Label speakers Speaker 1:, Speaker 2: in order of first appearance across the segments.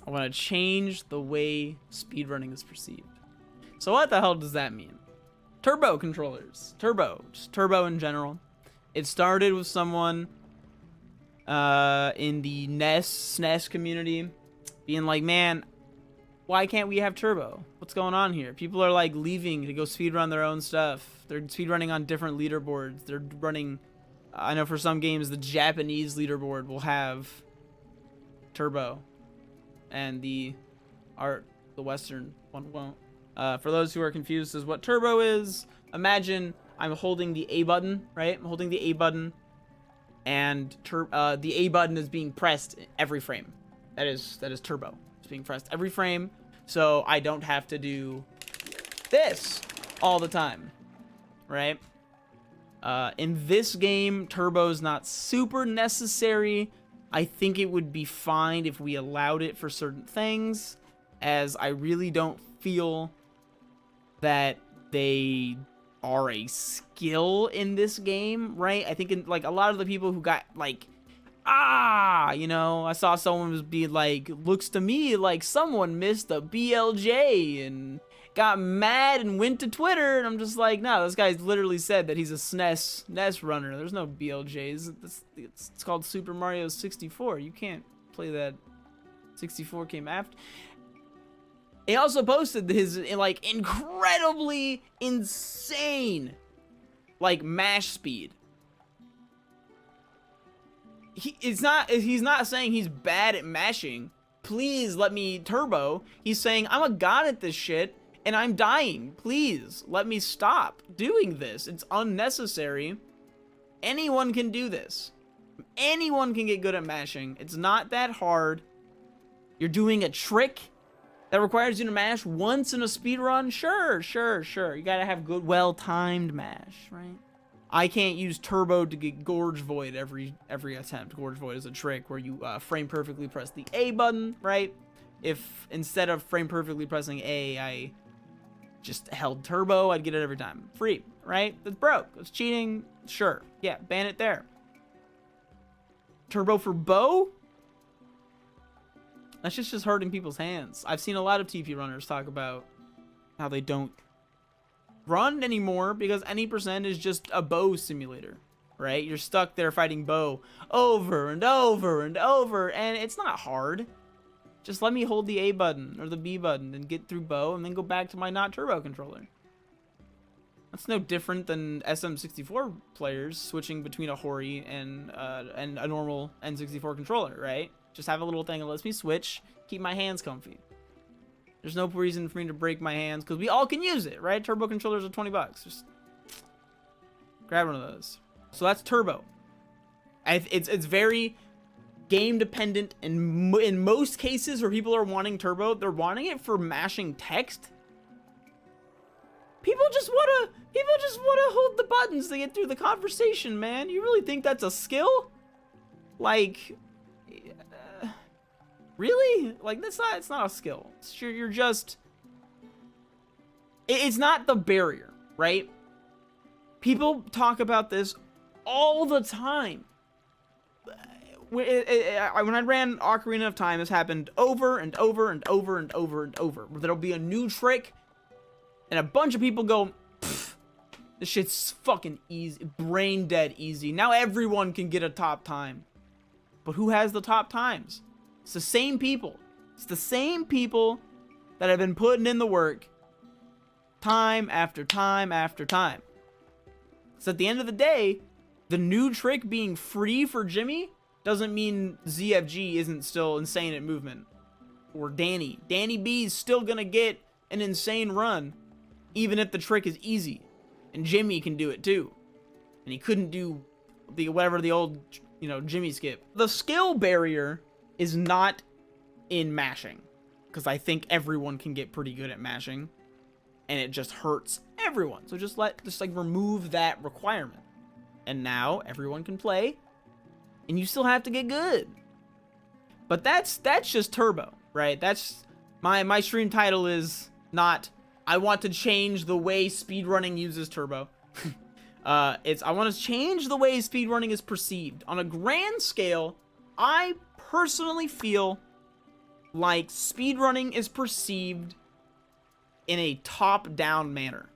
Speaker 1: I want to change the way speedrunning is perceived. So what the hell does that mean? Turbo controllers. Turbo. Just turbo in general. It started with someone in the SNES community being like, man, why can't we have turbo? What's going on here? People are like leaving to go speedrun their own stuff. They're speedrunning on different leaderboards. They're running, I know for some games, the Japanese leaderboard will have turbo. And the Western one won't. For those who are confused as what turbo is, imagine I'm holding the A button, right? I'm holding the A button, and the A button is being pressed every frame. That is turbo. It's being pressed every frame, so I don't have to do this all the time, right? In this game, turbo is not super necessary. I think it would be fine if we allowed it for certain things, as I really don't feel that they are a skill in this game, right? I think like a lot of the people who got like, you know, I saw someone was be like, looks to me like someone missed a BLJ and got mad and went to Twitter, and I'm just like, no, this guy's literally said that he's a SNES runner. There's no BLJs. It's called Super Mario 64. You can't play that. 64 came after. He also posted his like incredibly insane like mash speed. He's not saying he's bad at mashing. Please let me turbo. He's saying I'm a god at this shit and I'm dying. Please let me stop doing this. It's unnecessary. Anyone can do this. Anyone can get good at mashing. It's not that hard. You're doing a trick that requires you to mash once in a speedrun? Sure. You gotta have good, well-timed mash, right? I can't use turbo to get Gorge Void every attempt. Gorge Void is a trick where you frame perfectly press the A button, right? If instead of frame perfectly pressing A, I just held turbo, I'd get it every time. Free, right? That's broke. It's cheating. Sure. Yeah, ban it there. Turbo for bow? That's just hurting people's hands. I've seen a lot of TP runners talk about how they don't run anymore because any percent is just a bow simulator, right? You're stuck there fighting bow over and over and over, and it's not hard. Just let me hold the A button or the B button and get through bow and then go back to my not turbo controller. That's no different than SM64 players switching between a Hori and a normal N64 controller, right? Just have a little thing that lets me switch, keep my hands comfy. There's no reason for me to break my hands because we all can use it, right? Turbo controllers are $20. Just grab one of those. So that's turbo. It's very game dependent, and in most cases where people are wanting turbo, they're wanting it for mashing text. People just wanna hold the buttons to get through the conversation, man. You really think that's a skill? Like, really? Like, it's not a skill. You're just, it's not the barrier, right? People talk about this all the time. When I ran Ocarina of Time, this happened over and over and over and over and over. There'll be a new trick, and a bunch of people go, this shit's fucking easy, brain dead easy. Now everyone can get a top time. But who has the top times? It's the same people. It's the same people that have been putting in the work time after time after time. So at the end of the day, the new trick being free for Jimmy doesn't mean ZFG isn't still insane at movement. Or Danny. Danny B's still gonna get an insane run, even if the trick is easy. And Jimmy can do it too. And he couldn't do the old, you know, Jimmy skip. The skill barrier is not in mashing, because I think everyone can get pretty good at mashing, and it just hurts everyone. So just remove that requirement, and now everyone can play, and you still have to get good. But that's just turbo, right? That's my stream title is not I want to change the way speedrunning uses turbo. It's I want to change the way speedrunning is perceived on a grand scale. I personally feel like speedrunning is perceived in a top-down manner.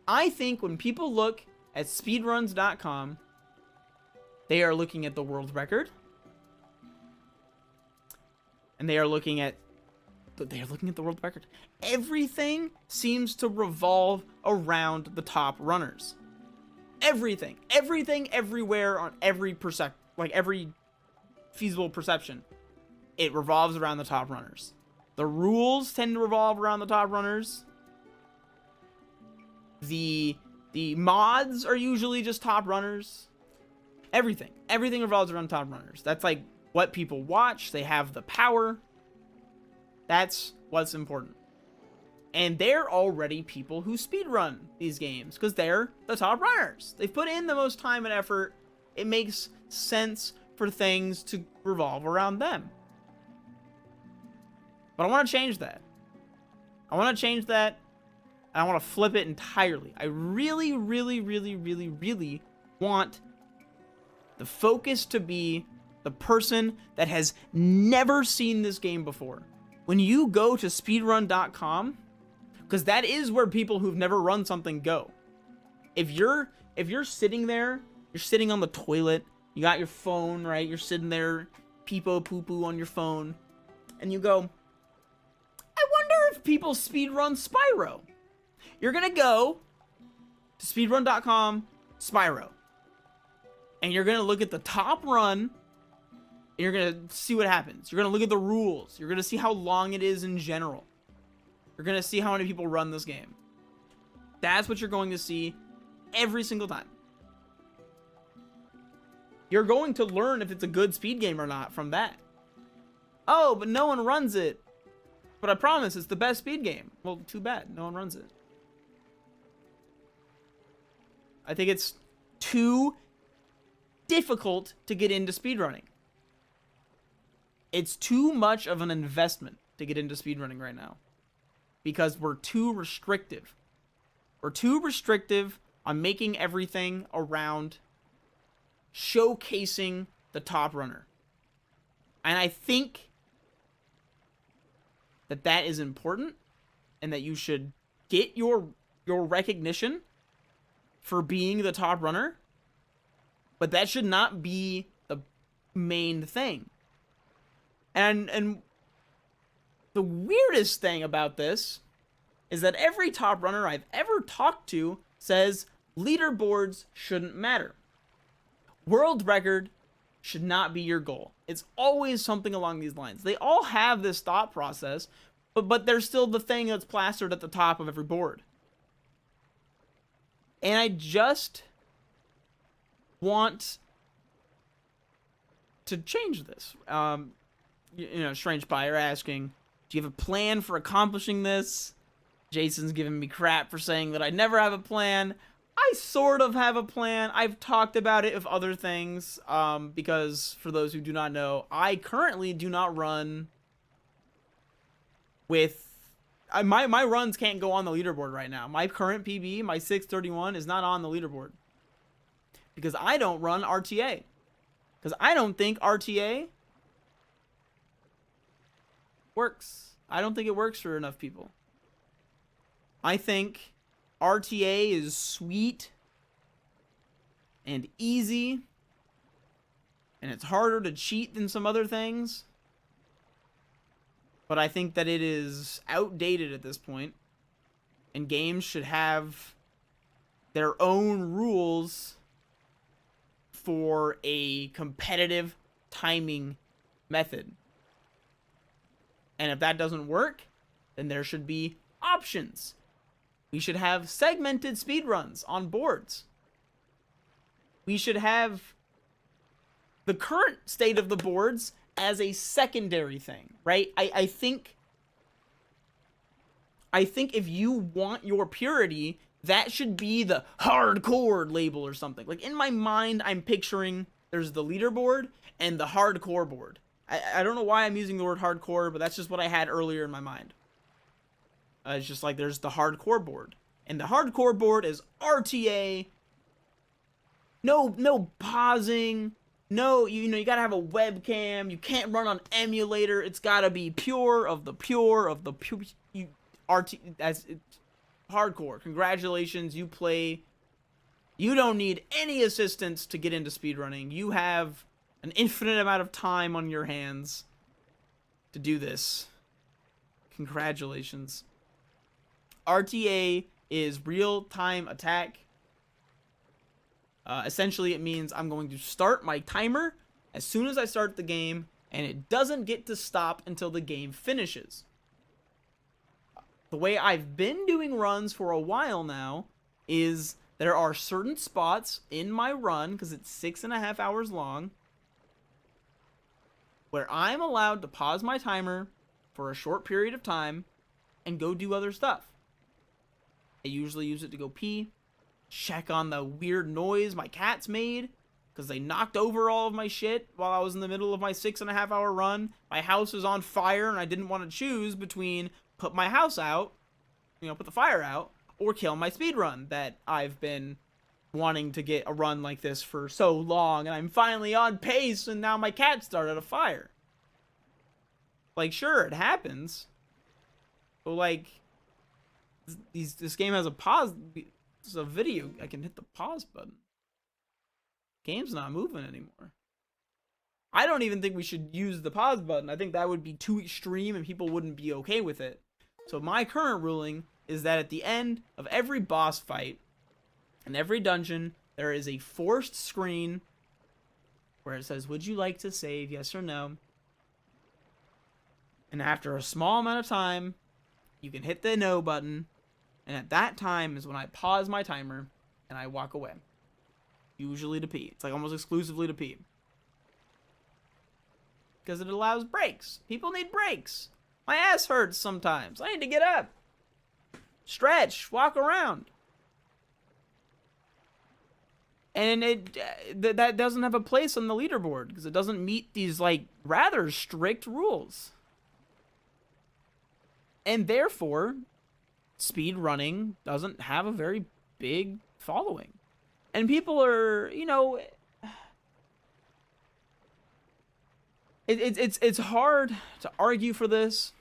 Speaker 1: I think when people look at speedruns.com, they are looking at the world record, and they are looking at the world record. Everything seems to revolve around the top runners. Everything, everywhere, on every every feasible perception, it revolves around the top runners. The rules tend to revolve around the top runners. The mods are usually just top runners. Everything revolves around top runners. That's like what people watch. They have the power. That's what's important. And they're already people who speedrun these games because they're the top runners. They've put in the most time and effort. It makes sense for things to revolve around them. But I want to change that. I want to change that. And I want to flip it entirely. I really want the focus to be the person that has never seen this game before. When you go to speedrun.com, because that is where people who've never run something go. If you're sitting there, you're sitting on the toilet, you got your phone, right? You're sitting there, peepo poo poo on your phone, and you go, I wonder if people speedrun Spyro. You're gonna go to speedrun.com, Spyro, and you're gonna look at the top run, and you're gonna see what happens. You're gonna look at the rules. You're gonna see how long it is in general. You're gonna see how many people run this game. That's what you're going to see every single time. You're going to learn if it's a good speed game or not from that. Oh, but no one runs it. But I promise it's the best speed game. Well, too bad. No one runs it. I think it's too difficult to get into speedrunning. It's too much of an investment to get into speedrunning right now. Because we're too restrictive. We're too restrictive on making everything around showcasing the top runner. And I think that is important and that you should get your recognition for being the top runner, but that should not be the main thing. And the weirdest thing about this is that every top runner I've ever talked to says leaderboards shouldn't matter. World record should not be your goal. It's always something along these lines. They all have this thought process, but they're still the thing that's plastered at the top of every board. And I just want to change this. Strange Buyer asking, do you have a plan for accomplishing this? Jason's giving me crap for saying that I never have a plan. I sort of have a plan. I've talked about it with other things, because for those who do not know, I currently do not run with... My runs can't go on the leaderboard right now. My current PB, my 631, is not on the leaderboard. Because I don't run RTA. Because I don't think RTA works. I don't think it works for enough people. I think RTA is sweet and easy, and it's harder to cheat than some other things. But I think that it is outdated at this point, and games should have their own rules for a competitive timing method. And if that doesn't work, then there should be options. We should have segmented speedruns on boards. We should have the current state of the boards as a secondary thing, right? I think if you want your purity, that should be the hardcore label or something. Like, in my mind, I'm picturing there's the leaderboard and the hardcore board. I don't know why I'm using the word hardcore, but that's just what I had earlier in my mind. It's just like there's the hardcore board. And the hardcore board is RTA. No pausing. no, you know, you gotta have a webcam. You can't run on emulator. It's gotta be pure of the pure of the pure. You RT as hardcore. Congratulations, you play. You don't need any assistance to get into speedrunning. You have an infinite amount of time on your hands to do this. Congratulations. RTA is real-time attack. Essentially, it means I'm going to start my timer as soon as I start the game, and it doesn't get to stop until the game finishes. The way I've been doing runs for a while now is there are certain spots in my run, because it's 6.5 hours long, where I'm allowed to pause my timer for a short period of time and go do other stuff. I usually use it to go pee, check on the weird noise my cats made, because they knocked over all of my shit while I was in the middle of my 6.5 hour run. My house is on fire, and I didn't want to choose between put my house out, you know, put the fire out, or kill my speed run that I've been wanting to get a run like this for so long, and I'm finally on pace, and now my cat started a fire. Like, sure, it happens, but like, this game has a pause. It's a video. I can hit the pause button. Game's not moving anymore. I don't even think we should use the pause button. I think that would be too extreme and people wouldn't be okay with it. So my current ruling is that at the end of every boss fight and every dungeon, there is a forced screen where it says, would you like to save, yes or no? And after a small amount of time, you can hit the no button. And at that time is when I pause my timer and I walk away. Usually to pee. It's like almost exclusively to pee. Because it allows breaks. People need breaks. My ass hurts sometimes. I need to get up. Stretch. Walk around. And that doesn't have a place on the leaderboard. Because it doesn't meet these like rather strict rules. And therefore, speed running doesn't have a very big following. And people are, you know, it's hard to argue for this,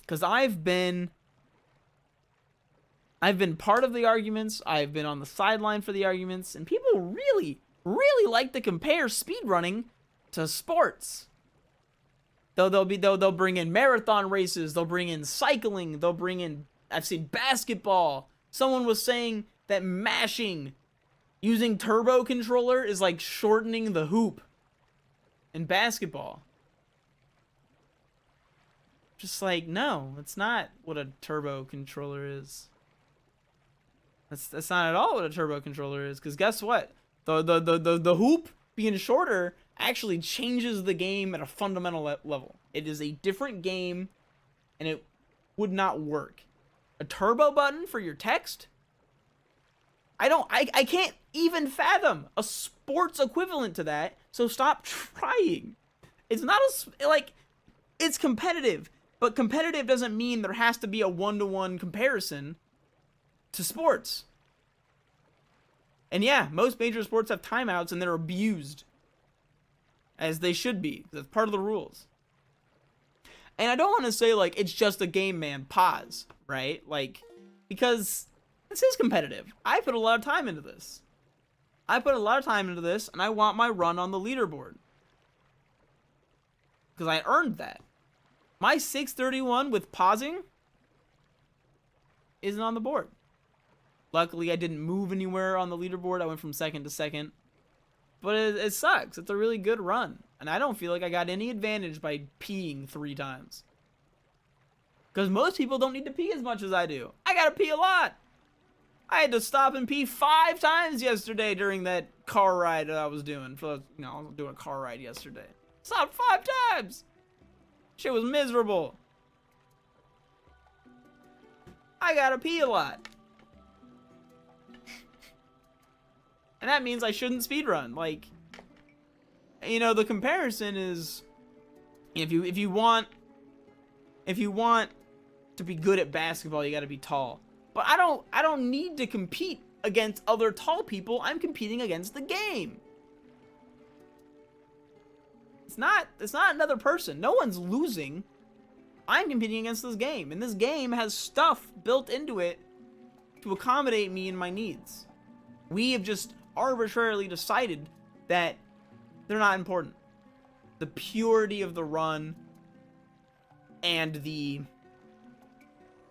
Speaker 1: because I've been part of the arguments, I've been on the sideline for the arguments, and people really like to compare speedrunning to sports. They'll bring in marathon races, they'll bring in cycling, they'll bring in, I've seen basketball. Someone was saying that mashing using turbo controller is like shortening the hoop in basketball. Just like, no, that's not what a turbo controller is. That's not at all what a turbo controller is, because guess what? The hoop being shorter actually changes the game at a fundamental level. It is a different game, and it would not work. A turbo button for your text? I can't even fathom a sports equivalent to that, so stop trying. It's not it's competitive, but competitive doesn't mean there has to be a one-to-one comparison to sports. And yeah, most major sports have timeouts, and they're abused. As they should be. That's part of the rules. And I don't want to say, like, it's just a game, man. Pause. Right? Like, because this is competitive. I put a lot of time into this. And I want my run on the leaderboard. Because I earned that. My 631 with pausing isn't on the board. Luckily, I didn't move anywhere on the leaderboard. I went from second to second. But it sucks. It's a really good run. And I don't feel like I got any advantage by peeing 3 times. Because most people don't need to pee as much as I do. I gotta pee a lot. I had to stop and pee 5 times yesterday during that car ride that I was doing. I was doing a car ride yesterday. Stopped 5 times. Shit was miserable. I gotta pee a lot. And that means I shouldn't speedrun. Like, you know, the comparison is, if you want to be good at basketball, you got to be tall. But I don't need to compete against other tall people. I'm competing against the game. It's not another person. No one's losing. I'm competing against this game, and this game has stuff built into it to accommodate me and my needs. We have just arbitrarily decided that they're not important. The purity of the run and the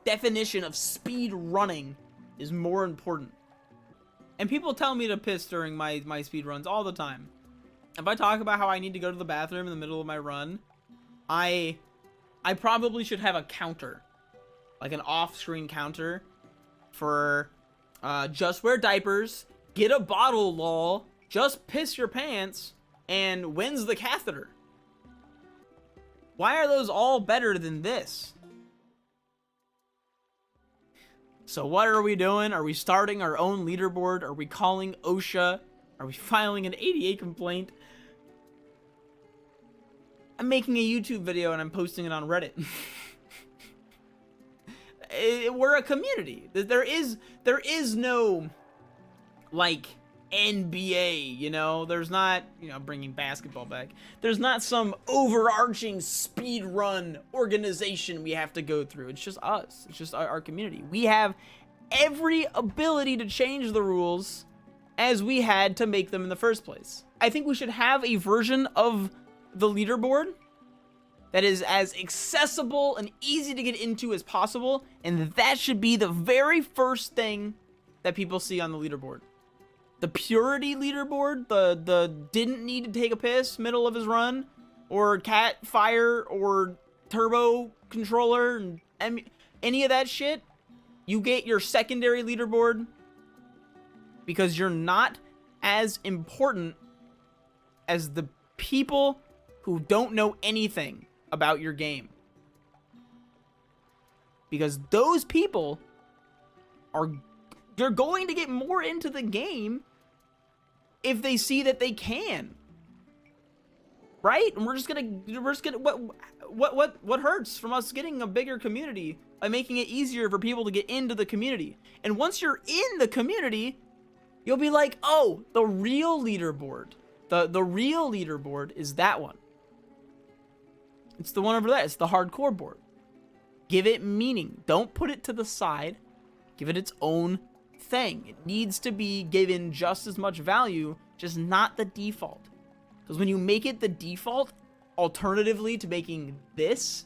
Speaker 1: definition of speed running is more important. And people tell me to piss during my speed runs all the time. If I talk about how I need to go to the bathroom in the middle of my run, I probably should have a counter, like an off-screen counter for just wear diapers, get a bottle, lol, just piss your pants, and when's the catheter? Why are those all better than this? So what are we doing? Are we starting our own leaderboard? Are we calling OSHA? Are we filing an ADA complaint? I'm making a YouTube video and I'm posting it on Reddit. We're a community. There is no, like, NBA, you know? There's not, you know, bringing basketball back. There's not some overarching speed run organization we have to go through. It's just us. It's just our community. We have every ability to change the rules as we had to make them in the first place. I think we should have a version of the leaderboard that is as accessible and easy to get into as possible, and that should be the very first thing that people see on the leaderboard. The purity leaderboard, the didn't need to take a piss middle of his run, or cat fire, or turbo controller, and any of that shit, you get your secondary leaderboard because you're not as important as the people who don't know anything about your game. Because those people they're going to get more into the game if they see that they can. Right? And we're just gonna what hurts from us getting a bigger community by making it easier for people to get into the community. And once you're in the community, you'll be like, oh, the real leaderboard. The real leaderboard is that one. It's the one over there. It's the hardcore board. Give it meaning. Don't put it to the side. Give it its own thing. It needs to be given just as much value, just not the default. Because when you make it the default, alternatively to making this,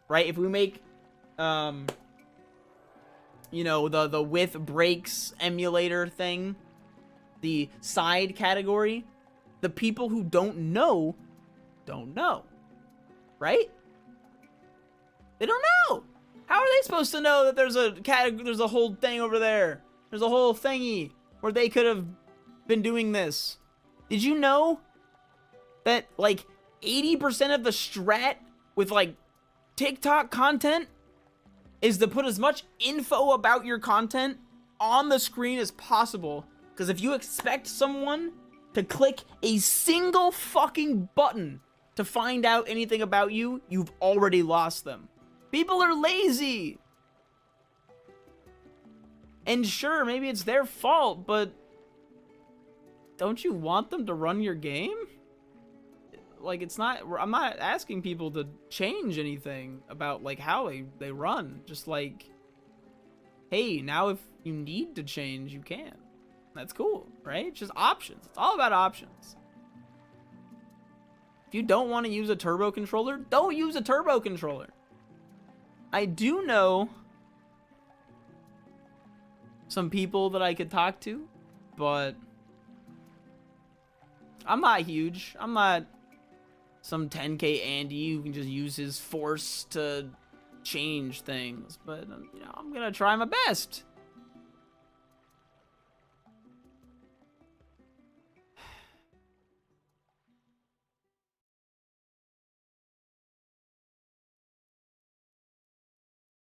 Speaker 1: right? If we make, you know, the with brakes emulator thing, the side category, the people who don't know, right? They don't know. How are they supposed to know that there's a whole thing over there? There's a whole thingy where they could have been doing this. Did you know that like 80% of the strat with like TikTok content is to put as much info about your content on the screen as possible? Because if you expect someone to click a single fucking button to find out anything about you, you've already lost them. People are lazy. And sure, maybe it's their fault, but don't you want them to run your game? Like, it's not, I'm not asking people to change anything about like how they run. Just like, hey, now if you need to change, you can. That's cool, right? It's just options. It's all about options. If you don't want to use a turbo controller, don't use a turbo controller. I do know some people that I could talk to, but I'm not huge. I'm not some 10K Andy who can just use his force to change things. But, you know, I'm going to try my best.